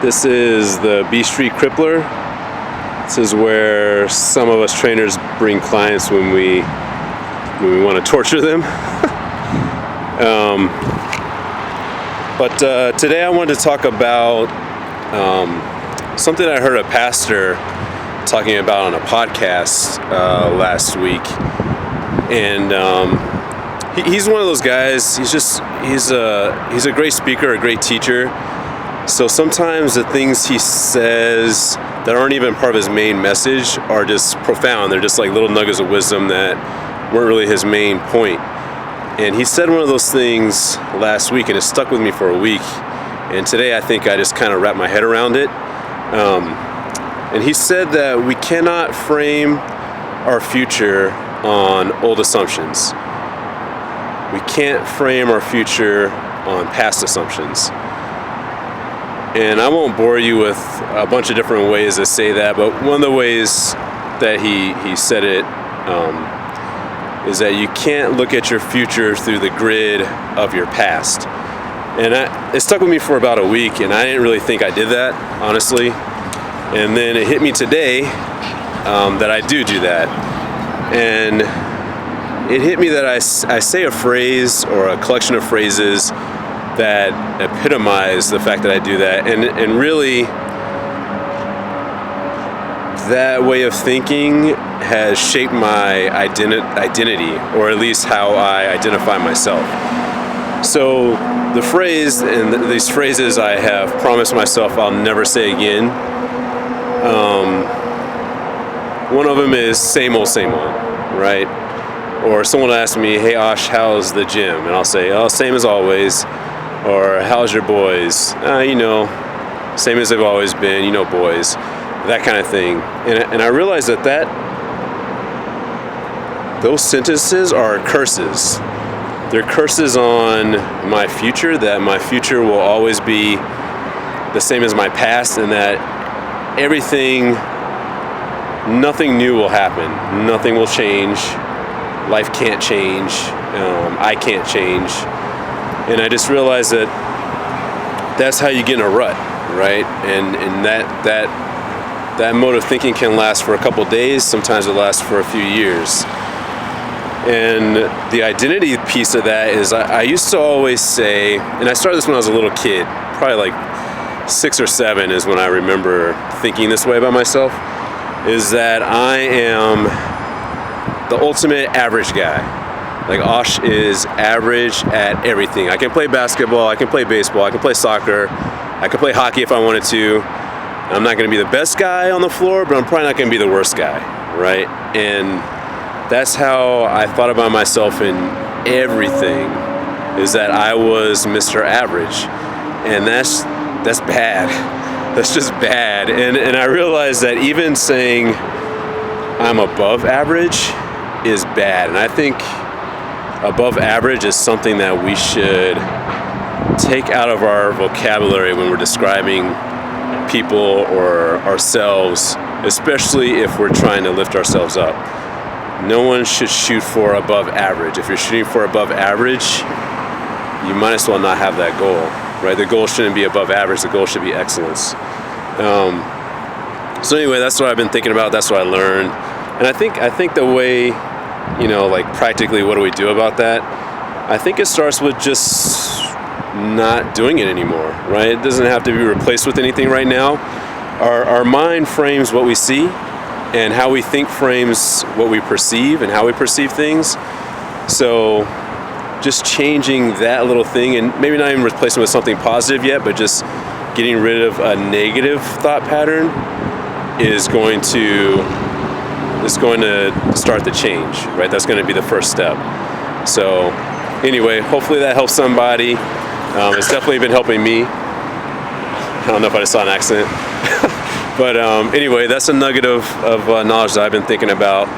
This is the B Street Crippler. This is where some of us trainers bring clients when we want to torture them. But today I wanted to talk about something I heard a pastor talking about on a podcast last week, and he's one of those guys. He's a great speaker, a great teacher. So sometimes the things he says that aren't even part of his main message are just profound. They're just like little nuggets of wisdom that weren't really his main point. And he said one of those things last week, and it stuck with me for a week. And today I think I just kind of wrapped my head around it. And he said that we cannot frame our future on old assumptions. We can't frame our future on past assumptions. And I won't bore you with a bunch of different ways to say that, but one of the ways that he said it is that you can't look at your future through the grid of your past. And it stuck with me for about a week, and I didn't really think I did that, honestly. And then it hit me today that I do that. And it hit me that I say a phrase or a collection of phrases that epitomize the fact that I do that. And really, that way of thinking has shaped my identity, or at least how I identify myself. So the phrase, and these phrases I have promised myself I'll never say again. One of them is same old, right? Or someone will ask me, hey Osh, how's the gym? And I'll say, oh, same as always. Or how's your boys? Same as they've always been, boys. That kind of thing. And I realize that those sentences are curses. They're curses on my future, that my future will always be the same as my past, and that nothing new will happen. Nothing will change. Life can't change. I can't change. And I just realized that that's how you get in a rut, right? And that mode of thinking can last for a couple days. Sometimes it lasts for a few years. And the identity piece of that is I used to always say, and I started this when I was a little kid, probably like 6 or 7 is when I remember thinking this way about myself, is that I am the ultimate average guy. Like Osh is average at everything. I can play basketball, I can play baseball, I can play soccer, I can play hockey if I wanted to. I'm not going to be the best guy on the floor, but I'm probably not going to be the worst guy, right? And that's how I thought about myself in everything, is that I was Mr. Average. And that's bad. That's just bad. And I realized that even saying I'm above average is bad. And I think above average is something that we should take out of our vocabulary when we're describing people or ourselves, especially if we're trying to lift ourselves up. No one should shoot for above average. If you're shooting for above average, you might as well not have that goal, right? The goal shouldn't be above average. The goal should be excellence. So anyway, that's what I've been thinking about. That's what I learned. And I think the way, like practically what do we do about that? I think it starts with just not doing it anymore, right? It doesn't have to be replaced with anything right now. Our mind frames what we see, and how we think frames what we perceive and how we perceive things. So just changing that little thing, and maybe not even replacing it with something positive yet, but just getting rid of a negative thought pattern is going to start the change, right? That's going to be the first step. So anyway, hopefully that helps somebody. It's definitely been helping me. I don't know if I just saw an accident. But anyway, that's a nugget of knowledge that I've been thinking about.